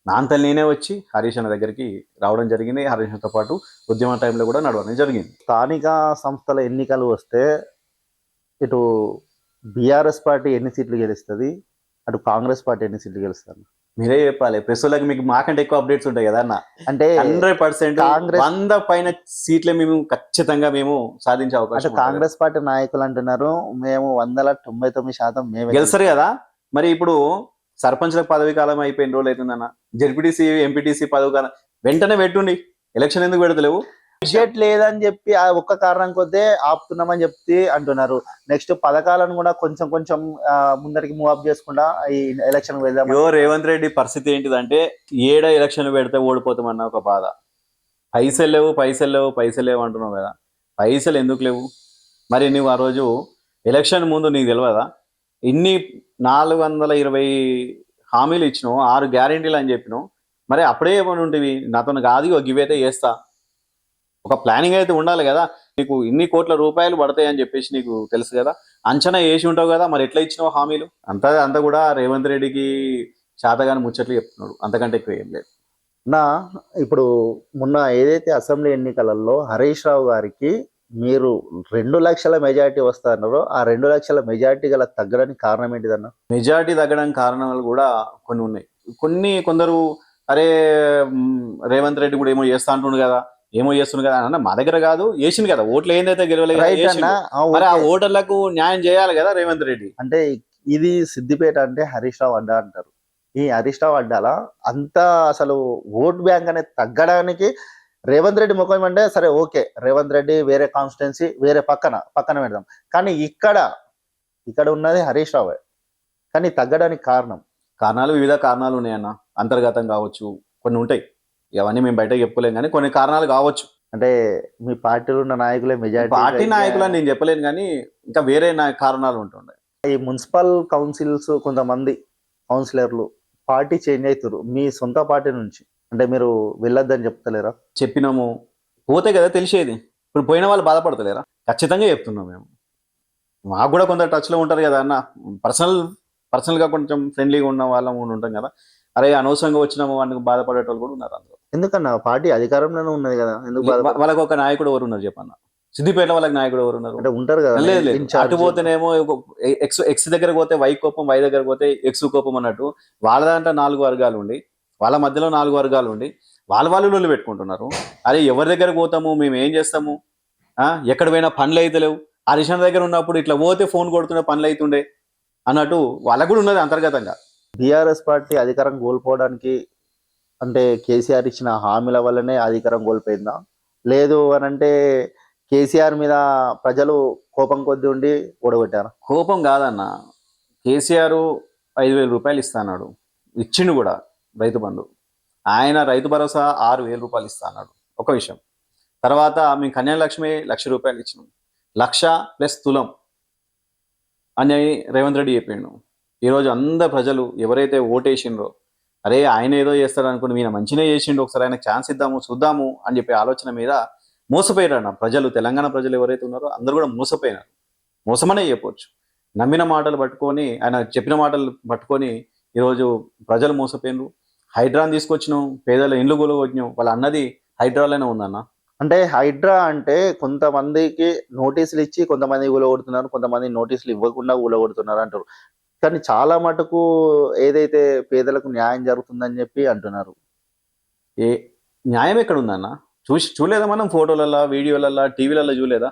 నా అంతలో నేనే వచ్చి హరీష్ అన్న దగ్గరికి రావడం జరిగింది. హరీష్ అన్నతో పాటు ఉద్యమ టైంలో కూడా నడవడం జరిగింది.
స్థానిక సంస్థల ఎన్నికలు వస్తే ఇటు బీఆర్ఎస్ పార్టీ ఎన్ని సీట్లు గెలుస్తుంది, అటు కాంగ్రెస్ పార్టీ ఎన్ని సీట్లు గెలుస్తారు?
మీరే చెప్పాలి. ప్రెస్లకు మీకు మాకంటే ఎక్కువ అప్డేట్స్ ఉంటాయి కదా అన్న.
అంటే
100%
కాంగ్రెస్
100 పైన సీట్లే మేము ఖచ్చితంగా మేము సాధించే అవకాశం.
కాంగ్రెస్ పార్టీ నాయకులు అంటున్నారు మేము 199% మేమే
గెలుస్తారు కదా. మరి ఇప్పుడు సర్పంచ్లకు పదవి కాలం అయిపోయిన రోజులు అవుతుందన్న, జెడ్పీటీసీ ఎంపీటీసీ పదవి కాలం వెంటనే పెట్టుండి. ఎలక్షన్ ఎందుకు పెడతలేవు?
బడ్జెట్ లేదని చెప్పి ఆ ఒక్క కారణం కొద్దే ఆపుతున్నామని చెప్పి అంటున్నారు. నెక్స్ట్ పథకాలను కూడా కొంచెం కొంచెం ముందరికి మూవ్ అప్ చేసుకుంటా ఈ ఎలక్షన్ వెళ్దాం.
రేవంత్ రెడ్డి పరిస్థితి ఏంటిదంటే, ఎలక్షన్ పెడితే ఓడిపోతామన్న ఒక బాధ. పైసలు లేవు అంటున్నావు కదా. పైసలు ఎందుకు లేవు? మరి నువ్వు ఆ రోజు ఎలక్షన్ ముందు నీకు తెలియదా ఇన్ని 420 హామీలు ఇచ్చినావు, 6 గ్యారెంటీలు అని చెప్పినావు. మరి అప్పుడే ఏమని ఉంటుంది, నాతో కాదు గివైతే చేస్తా. ఒక ప్లానింగ్ అయితే ఉండాలి కదా. నీకు ఇన్ని కోట్ల రూపాయలు పడతాయి అని చెప్పేసి నీకు తెలుసు కదా, అంచనా వేసి ఉంటావు కదా. మరి ఎట్లా ఇచ్చినావు హామీలు? అంతా కూడా రేవంత్ రెడ్డికి శాతగాని ముచ్చట్లు చెప్తున్నాడు, అంతకంటే ఎక్కువ ఏం లేదు.
ఇప్పుడు మొన్న ఏదైతే అసెంబ్లీ ఎన్నికలలో హరీష్ రావు గారికి మీరు 2 లక్షల మెజారిటీ వస్తారన్నారో, ఆ 2 లక్షల మెజారిటీ గల తగ్గడానికి కారణం ఏంటిదన్న?
మెజారిటీ తగ్గడానికి కారణాలు కూడా కొన్ని ఉన్నాయి. కొందరు అరే రేవంత్ రెడ్డి కూడా ఏమో చేస్తా అంటుండు కదా, ఏమో చేస్తుంది కదా అన్న. మా దగ్గర కాదు, వేసింది కదా ఓట్లు, ఏందైతే గెలవలేదు. మరి ఆ ఓటర్లకు న్యాయం చేయాలి కదా రేవంత్ రెడ్డి.
అంటే ఇది సిద్దిపేట అంటే హరీష్ రావు అడ్డా అంటారు. ఈ హరీష్ రావు అడ్డాల అంత అసలు ఓట్ బ్యాంక్ అనేది తగ్గడానికి రేవంత్ రెడ్డి ముఖం అంటే సరే ఓకే, రేవంత్ రెడ్డి వేరే కాన్స్టిట్యున్సీ వేరే పక్కన పెడదాం, కానీ ఇక్కడ ఉన్నది హరీష్ రావే. కానీ తగ్గడానికి
కారణాలు వివిధ కారణాలు ఉన్నాయన్న. అంతర్గతం కావచ్చు, కొన్ని ఉంటాయి, ఇవన్నీ మేము బయట చెప్పుకోలేం, కానీ కొన్ని కారణాలు కావచ్చు.
అంటే మీ పార్టీలో ఉన్న నాయకులే మెజారిటీ?
పార్టీ నాయకులని నేను చెప్పలేను, కానీ ఇంకా వేరే కారణాలు ఉంటుండే.
ఈ మున్సిపల్ కౌన్సిల్స్ కొంతమంది కౌన్సిలర్లు పార్టీ చేంజ్ అవుతారు మీ సొంత పార్టీ నుంచి, అంటే మీరు వెళ్ళొద్దని చెప్తలేరా?
చెప్పినాము, పోతే కదా తెలిసేది. ఇప్పుడు పోయిన వాళ్ళు బాధపడతలేరా? ఖచ్చితంగా చెప్తున్నాం మేము. మాకు కూడా కొంత టచ్లో ఉంటారు కదా అన్న, పర్సనల్గా కొంచెం ఫ్రెండ్లీగా ఉన్న వాళ్ళం ఉంటాం కదా. అరే అనవసరంగా వచ్చినాము వాళ్ళకి బాధపడేటోళ్ళు కూడా ఉన్నారు అందులో.
ఎందుకన్నా పార్టీ అధికారంలోనే ఉన్నది కదా, ఎందుకు
వాళ్ళకి ఒక నాయకుడు ఎవరు ఉన్నారు చెప్పన్న? సిద్దిపేట వాళ్ళకి నాయకుడు ఎవరు ఉన్నారు?
అంటే ఉంటారు కదా.
లేదు, అటు పోతేనేమో ఎక్స్ దగ్గర పోతే వై కోపం, వై దగ్గర పోతే ఎక్స్ కోపం అన్నట్టు. వాళ్ళ దాంట్లో 4 వర్గాలు ఉండి, వాళ్ళ మధ్యలో 4 వర్గాలు ఉండి వాళ్ళు లొల్లి పెట్టుకుంటున్నారు. అరే ఎవరి దగ్గర పోతాము, మేము ఏం చేస్తాము, ఎక్కడ పోయినా పనులు అయితే లేవు. హరీష్ అన్న దగ్గర ఉన్నప్పుడు ఇట్లా పోతే ఫోన్ కొడుతుండే పనులు అవుతుండే అన్నట్టు వాళ్ళకు కూడా ఉన్నది అంతర్గతంగా.
బీఆర్ఎస్ పార్టీ అధికారం కోల్పోవడానికి అంటే కేసీఆర్ ఇచ్చిన హామీల వల్లనే అధికారం కోల్పోయిందా, లేదు అని అంటే కేసీఆర్ మీద ప్రజలు కోపం కొద్ది ఉండి ఓడగొట్టారు?
కోపం కాదన్న, కేసీఆర్ 5,000 రూపాయలు ఇస్తాడు, ఇచ్చిండు కూడా రైతు బంధు. ఆయన రైతు భరోసా 6,000 రూపాయలు ఇస్తాడు, ఒక విషయం. తర్వాత మేము కన్యాలక్ష్మి 1,00,000 రూపాయలు ఇచ్చినాం, 1,00,000 + తులం అని రేవంత్ రెడ్డి చెప్పిండు. ఈరోజు అందరు ప్రజలు ఎవరైతే ఓటేసిండ్రో, అరే ఆయన ఏదో చేస్తాడు అనుకుని ఈయన మంచిగా చేసిండు, ఒకసారి ఆయనకు ఛాన్స్ ఇద్దాము చూద్దాము అని చెప్పి ఆలోచన మీద మోసపోయారు అన్న ప్రజలు. తెలంగాణ ప్రజలు ఎవరైతే ఉన్నారో అందరూ కూడా మోసపోయినారు. మోసమనే చెప్పొచ్చు. నమ్మిన మాటలు పట్టుకొని, ఆయన చెప్పిన మాటలు పట్టుకొని ఈరోజు ప్రజలు మోసపోయినారు. హైడ్రాని తీసుకొచ్చినాం, పేదల ఇండ్లు కొనుగొచ్చినాం. వాళ్ళ అన్నది హైడ్రాలోనే ఉందన్న.
అంటే హైడ్రా అంటే కొంతమందికి నోటీసులు ఇచ్చి కొంతమంది ఊలగొడుతున్నారు, కొంతమంది నోటీసులు ఇవ్వకుండా ఊలగొడుతున్నారు అంటారు. కానీ చాలా మటుకు ఏదైతే పేదలకు న్యాయం జరుగుతుందని చెప్పి అంటున్నారు.
ఏ న్యాయం ఎక్కడ ఉందన్న? చూడలేదా మనం ఫోటోలల్లో, వీడియోలల్లో, టీవీలలో చూడలేదా?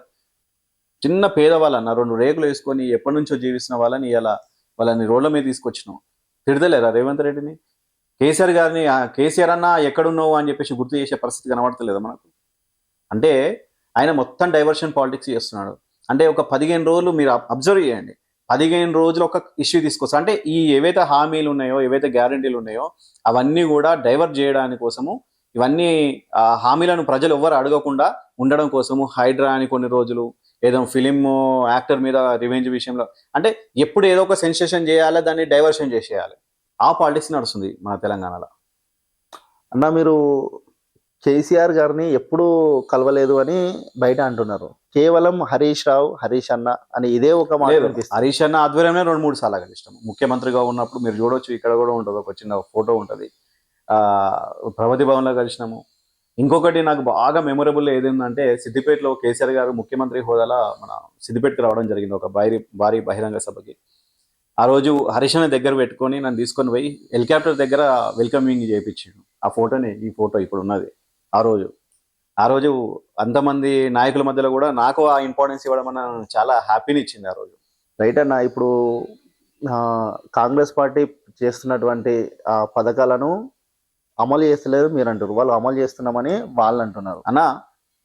చిన్న పేదవాళ్ళన్న 2 రేకులు వేసుకొని ఎప్పటి నుంచో జీవిస్తున్న వాళ్ళని ఇలా వాళ్ళని రోడ్ల మీద తీసుకొచ్చినాం. తిడతలేరా రేవంత్ రెడ్డిని? కేసీఆర్ గారిని కేసీఆర్ అన్న ఎక్కడున్నావు అని చెప్పేసి గుర్తు చేసే పరిస్థితి కనబడతలేదా మనకు? అంటే ఆయన మొత్తం డైవర్షన్ పాలిటిక్స్ చేస్తున్నాడు. అంటే ఒక 15 రోజులు మీరు అబ్జర్వ్ చేయండి. 15 రోజులు ఒక ఇష్యూ తీసుకొస్తా అంటే ఈ ఏవైతే హామీలు ఉన్నాయో, ఏవైతే గ్యారంటీలు ఉన్నాయో అవన్నీ కూడా డైవర్ట్ చేయడానికి కోసము ఇవన్నీ హామీలను ప్రజలు ఎవ్వరు అడగకుండా ఉండడం కోసము హైడ్రా అని కొన్ని రోజులు ఏదో ఫిలిం యాక్టర్ మీద రివెంజ్ విషయంలో అంటే ఎప్పుడు ఏదో ఒక సెన్సేషన్ చేయాలి, దాన్ని డైవర్షన్ చేసేయాలి. ఆ పాలిటిక్స్ నడుస్తుంది మన తెలంగాణలో.
అన్న మీరు కేసీఆర్ గారిని ఎప్పుడూ కలవలేదు అని బయట అంటున్నారు. కేవలం హరీష్ రావు, హరీష్ అన్న అని ఇదే ఒక మాట
లేదు,
వినిపిస్తుంది.
హరీష్ అన్న ఆధ్వర్యంలో 2-3 సార్లు కలిసినాము. ముఖ్యమంత్రిగా ఉన్నప్పుడు మీరు చూడొచ్చు, ఇక్కడ కూడా ఉంటుంది, ఒక చిన్న ఫోటో ఉంటుంది. ప్రగతి భవన్లో కలిసినాము. ఇంకొకటి నాకు బాగా మెమొరబుల్ ఏదేంటంటే సిద్దిపేటలో కేసీఆర్ గారు ముఖ్యమంత్రి హోదాలో మన సిద్దిపేటకి రావడం జరిగింది ఒక భారీ బహిరంగ సభకి. ఆ రోజు హరీష్ అన్న దగ్గర పెట్టుకొని నన్ను తీసుకొని పోయి హెలికాప్టర్ దగ్గర వెల్కమింగ్ చేయించాడు. ఆ ఫోటోని ఈ ఫోటో ఇప్పుడు ఉన్నది. ఆ రోజు అంతమంది నాయకుల మధ్యలో కూడా నాకు ఆ ఇంపార్టెన్స్ ఇవ్వడం అన్న చాలా హ్యాపీని ఇచ్చింది ఆ రోజు.
రైట్ అన్న. ఇప్పుడు కాంగ్రెస్ పార్టీ చేస్తున్నటువంటి పథకాలను అమలు చేస్తలేరు మీరు అంటారు, వాళ్ళు అమలు చేస్తున్నామని వాళ్ళు అంటున్నారు.
అన్న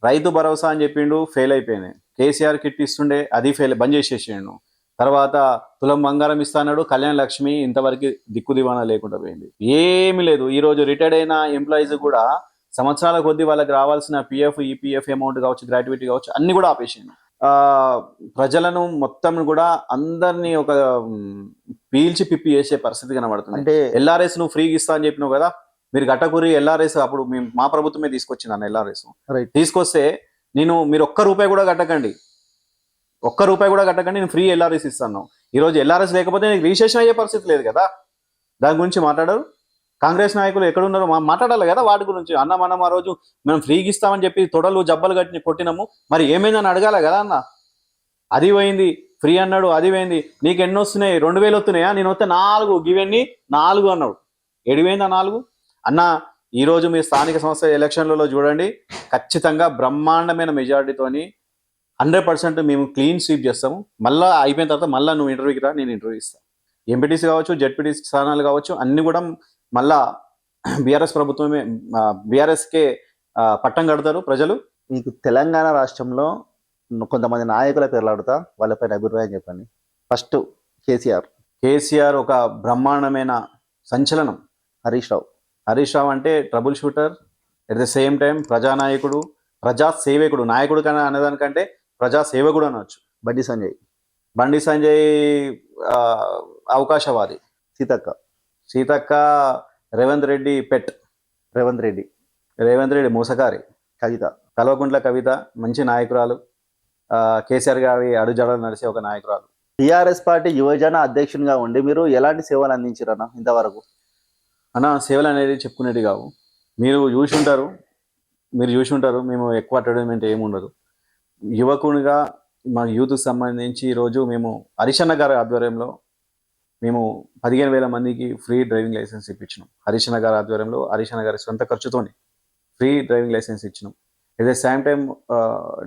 రైతు భరోసా అని చెప్పిండు, ఫెయిల్ అయిపోయింది. కేసీఆర్ కిట్ ఇస్తుండే, అది బంద్ చేసేసిండు. తర్వాత తులం బంగారం ఇస్తాడు, కళ్యాణ లక్ష్మి ఇంతవరకు దిక్కు దివాణా లేకుండా పోయింది. ఏమీ లేదు. ఈరోజు రిటైర్డ్ అయిన ఎంప్లాయీస్ కూడా సంవత్సరాల కొద్దీ వాళ్ళకి రావాల్సిన పిఎఫ్, ఈపీఎఫ్ అమౌంట్ కావచ్చు, గ్రాట్యుటీ కావచ్చు, అన్ని కూడా ఆపేసిండు. ప్రజలను మొత్తం కూడా అందరినీ ఒక పీల్చి పిప్పి చేసే పరిస్థితి కనబడుతుంది.
అంటే
ఎల్ఆర్ఎస్ నువ్వు ఫ్రీగా ఇస్తా అని చెప్పినావు కదా, మీరు గట్టకూరి ఎల్ఆర్ఎస్ అప్పుడు మా ప్రభుత్వమే తీసుకొచ్చింది అన్న ఎల్ఆర్ఎస్. తీసుకొస్తే మీరు ఒక్క రూపాయి కూడా కట్టకండి, నేను ఫ్రీ ఎల్ఆర్ఎస్ ఇస్తాను. ఈరోజు ఎల్ఆర్ఎస్ లేకపోతే నీకు రిజిస్ట్రేషన్ అయ్యే పరిస్థితి లేదు కదా. దాని గురించి మాట్లాడరు కాంగ్రెస్ నాయకులు. ఎక్కడున్నారు? మాట్లాడాలి కదా వాటి గురించి. అన్న మనం ఆ రోజు మేము ఫ్రీగా ఇస్తామని చెప్పి తొడలు జబ్బలు కట్టి కొట్టినాము, మరి ఏమైందని అడగాలి కదా అన్న. అది పోయింది, ఫ్రీ అన్నాడు, అది పోయింది. నీకు ఎన్ని వస్తున్నాయి? 2000 వస్తున్నాయా? నేను వస్తే 4, గివన్నీ 4 అన్నాడు. ఎడిపోయిందా 4 అన్న? ఈరోజు మీ స్థానిక సంస్థ ఎలక్షన్లలో చూడండి, ఖచ్చితంగా బ్రహ్మాండమైన మెజారిటీతోని 100% మేము క్లీన్ స్వీప్ చేస్తాము. మళ్ళీ అయిపోయిన తర్వాత మళ్ళీ నువ్వు ఇంటర్వ్యూకి రా, నేను ఇంటర్వ్యూ ఇస్తాను. ఎంపీటీసీ కావచ్చు, జెడ్పీటీసీ స్థానాలు కావచ్చు, అన్ని కూడా మళ్ళా బీఆర్ఎస్ ప్రభుత్వమే, బీఆర్ఎస్కే పట్టం కడతారు ప్రజలు.
మీకు తెలంగాణ రాష్ట్రంలో కొంతమంది నాయకుల పేర్లు అడుగుతా, వాళ్ళపైన అభిప్రాయం చెప్పండి. ఫస్ట్ కేసీఆర్ ఒక బ్రహ్మాండమైన సంచలనం. హరీష్ రావు అంటే trouble shooter, at the same time ప్రజానాయకుడు, ప్రజా సేవకుడు. నాయకుడు కన్నా అనేదానికంటే ప్రజా సేవకుడు అనవచ్చు. బండి సంజయ్ అవకాశవాది. సీతక్క రేవంత్ రెడ్డి పెట్. రేవంత్ రెడ్డి మోసకారి. కల్వకుంట్ల కవిత మంచి నాయకురాలు, కేసీఆర్ గారి అడుగుజాడలు నడిచే ఒక నాయకురాలు. టీఆర్ఎస్ పార్టీ యువజన అధ్యక్షునిగా ఉండి మీరు ఎలాంటి సేవలు అందించారన్న ఇంతవరకు?
అన్న సేవలు అనేది చెప్పుకునేవి కావు. మీరు చూసి ఉంటారు, మేము ఎక్కువ అడ్వర్టైజ్మెంట్ ఏముండదు. యువకునిగా మా యూత్కి సంబంధించి ఈరోజు మేము హరీష్ అన్న గారి ఆధ్వర్యంలో మేము 15,000 మందికి ఫ్రీ డ్రైవింగ్ లైసెన్స్ ఇప్పించినాం. హరీష్ అన్న గారి ఆధ్వర్యంలో, హరీష్ అన్న గారి సొంత ఖర్చుతోని ఫ్రీ డ్రైవింగ్ లైసెన్స్ ఇచ్చినాం. At the same time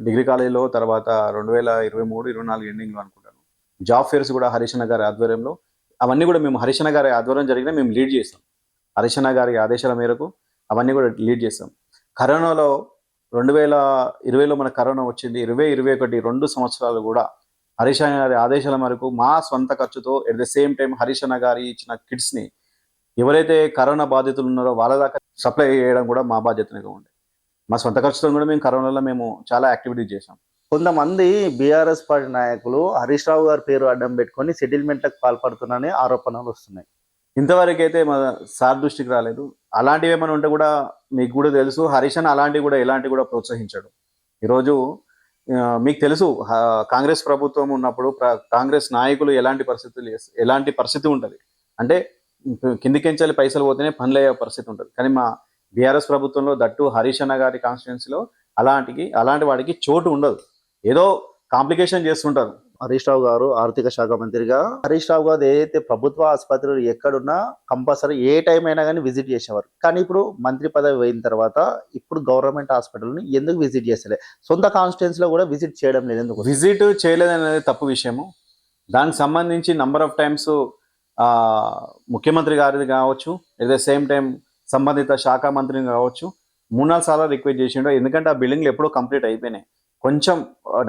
degree కాలేజీలో తర్వాత 2023-24 ఎండింగ్లో అనుకుంటాను జాబ్ ఫేర్స్ కూడా హరీష్ అన్న గారి ఆధ్వర్యంలో, అవన్నీ కూడా మేము హరీష్ అన్న గారి ఆధ్వర్యం జరిగిన మేము లీడ్ చేస్తాం. హరీష్ అన్న గారి ఆదేశాల మేరకు అవన్నీ కూడా లీడ్ చేస్తాం. కరోనాలో 2020లో మన కరోనా వచ్చింది. 2021 2 సంవత్సరాలు కూడా హరీష్ అన్న గారి ఆదేశాల మేరకు మా సొంత ఖర్చుతో at the same time Harish అన్న గారి ఇచ్చిన కిట్స్ని ఎవరైతే కరోనా బాధితులు ఉన్నారో వాళ్ళ దాకా సప్లై చేయడం కూడా మా బాధ్యతగా ఉండే. మా సొంత ఖర్చుతో కూడా మేము కరోనాలో మేము చాలా యాక్టివిటీస్ చేసాం.
కొంతమంది బీఆర్ఎస్ పార్టీ నాయకులు హరీష్ రావు గారి పేరు అడ్డం పెట్టుకొని సెటిల్మెంట్లకు పాల్పడుతున్నారని ఆరోపణలు వస్తున్నాయి.
ఇంతవరకు అయితే మా సార్ దృష్టికి రాలేదు. అలాంటివి ఏమైనా ఉంటే కూడా మీకు కూడా తెలుసు, హరీష్ అన్న అలాంటివి కూడా ఎలాంటివి కూడా ప్రోత్సహించాడు. ఈరోజు మీకు తెలుసు కాంగ్రెస్ ప్రభుత్వం ఉన్నప్పుడు కాంగ్రెస్ నాయకులు ఎలాంటి పరిస్థితి ఉంటుంది అంటే కిందికెంచాలి పైసలు పోతేనే పనులు అయ్యే పరిస్థితి ఉంటుంది. కానీ మా బీఆర్ఎస్ ప్రభుత్వంలో దట్టు హరీష్ అన్న గారి కాన్స్టిట్యున్సీలో అలాంటి వాడికి చోటు ఉండదు. ఏదో కాంప్లికేషన్ చేస్తుంటారు.
హరీష్ రావు గారు ఆర్థిక శాఖ మంత్రిగా, హరీష్ రావు గారు ఏదైతే ప్రభుత్వ ఆసుపత్రులు ఎక్కడున్నా కంపల్సరీ ఏ టైం అయినా కానీ విజిట్ చేసేవారు. కానీ ఇప్పుడు మంత్రి పదవి అయిన తర్వాత ఇప్పుడు గవర్నమెంట్ హాస్పిటల్ని ఎందుకు విజిట్ చేస్తలే? సొంత కాన్స్టిట్యున్సీలో కూడా విజిట్ చేయడం లేదు ఎందుకు?
విజిట్ చేయలేదనేది తప్పు విషయము. దానికి సంబంధించి నంబర్ ఆఫ్ టైమ్స్ ముఖ్యమంత్రి గారిది కావచ్చు, ఎట్ ద సేమ్ టైం సంబంధిత శాఖ మంత్రిని కావచ్చు 3-4 సార్లు రిక్వెస్ట్ చేసిండు. ఎందుకంటే ఆ బిల్డింగ్లు ఎప్పుడో కంప్లీట్ అయిపోయినాయి. కొంచెం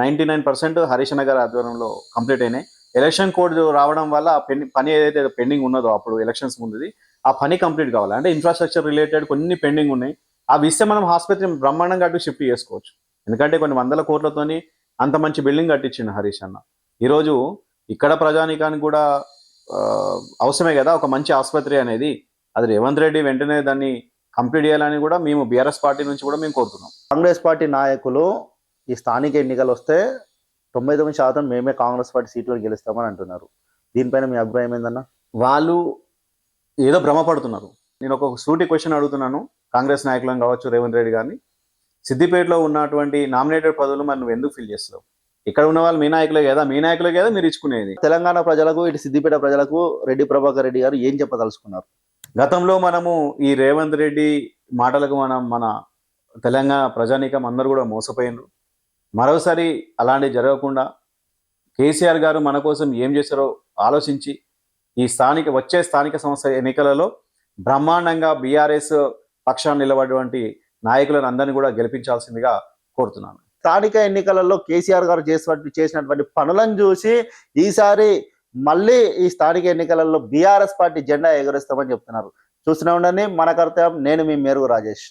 99% హరీష్ అన్న గారి ఆధ్వర్యంలో కంప్లీట్ అయినాయి. ఎలక్షన్ కోడ్ రావడం వల్ల ఆ పని ఏదైతే పెండింగ్ ఉన్నదో అప్పుడు ఎలక్షన్స్ ముందుది ఆ పని కంప్లీట్ కావాలి. అంటే ఇన్ఫ్రాస్ట్రక్చర్ రిలేటెడ్ కొన్ని పెండింగ్ ఉన్నాయి. అవి ఇస్తే మనం ఆసుపత్రిని బ్రహ్మాండంగా అటు షిఫ్ట్ చేసుకోవచ్చు. ఎందుకంటే కొన్ని 100 కోట్లతోని అంత మంచి బిల్డింగ్ కట్టించిండు హరీష్ అన్న. ఈరోజు ఇక్కడ ప్రజానీకానికి కూడా అవసరమే కదా ఒక మంచి ఆసుపత్రి అనేది. అది రేవంత్ రెడ్డి వెంటనే దాన్ని కంప్లీట్ చేయాలని కూడా మేము బీఆర్ఎస్ పార్టీ నుంచి కూడా మేము కోరుతున్నాం.
కాంగ్రెస్ పార్టీ నాయకులు ఈ స్థానిక ఎన్నికలు వస్తే 99% మేమే కాంగ్రెస్ పార్టీ సీట్లు గెలుస్తామని అంటున్నారు. దీనిపైన మీ అభిప్రాయం ఏందన్నా?
వాళ్ళు ఏదో భ్రమపడుతున్నారు. నేను ఒక సూటి క్వశ్చన్ అడుగుతున్నాను కాంగ్రెస్ నాయకులను కావచ్చు, రేవంత్ రెడ్డి గారిని. సిద్దిపేటలో ఉన్నటువంటి నామినేటెడ్ పదవులు మరి నువ్వు ఎందుకు ఫిల్ చేస్తావు? ఇక్కడ ఉన్న వాళ్ళు మీ నాయకులే కదా మీరు ఇచ్చుకునేది.
తెలంగాణ ప్రజలకు, ఇటు సిద్దిపేట ప్రజలకు రెడ్డి ప్రభాకర్ రెడ్డి గారు ఏం చెప్పదలుచుకున్నారు?
గతంలో మనము ఈ రేవంత్ రెడ్డి మాటలకు మన తెలంగాణ ప్రజానీకం అందరూ కూడా మోసపోయినరు. మరోసారి అలాంటివి జరగకుండా కేసీఆర్ గారు మన కోసం ఏం చేశారో ఆలోచించి ఈ వచ్చే స్థానిక సంస్థ ఎన్నికలలో బ్రహ్మాండంగా బీఆర్ఎస్ పక్షాన్ని నిలబడినటువంటి నాయకులను అందరినీ కూడా గెలిపించాల్సిందిగా కోరుతున్నాను.
స్థానిక ఎన్నికలలో కేసీఆర్ గారు చేసినటువంటి పనులను చూసి ఈసారి మళ్ళీ ఈ స్థానిక ఎన్నికలలో బీఆర్ఎస్ పార్టీ జెండా ఎగురేస్తామని చెప్తున్నారు. చూస్తూనే ఉండండి మన కర్తవ్యం. నేను మీ మేరుగు రాజేష్.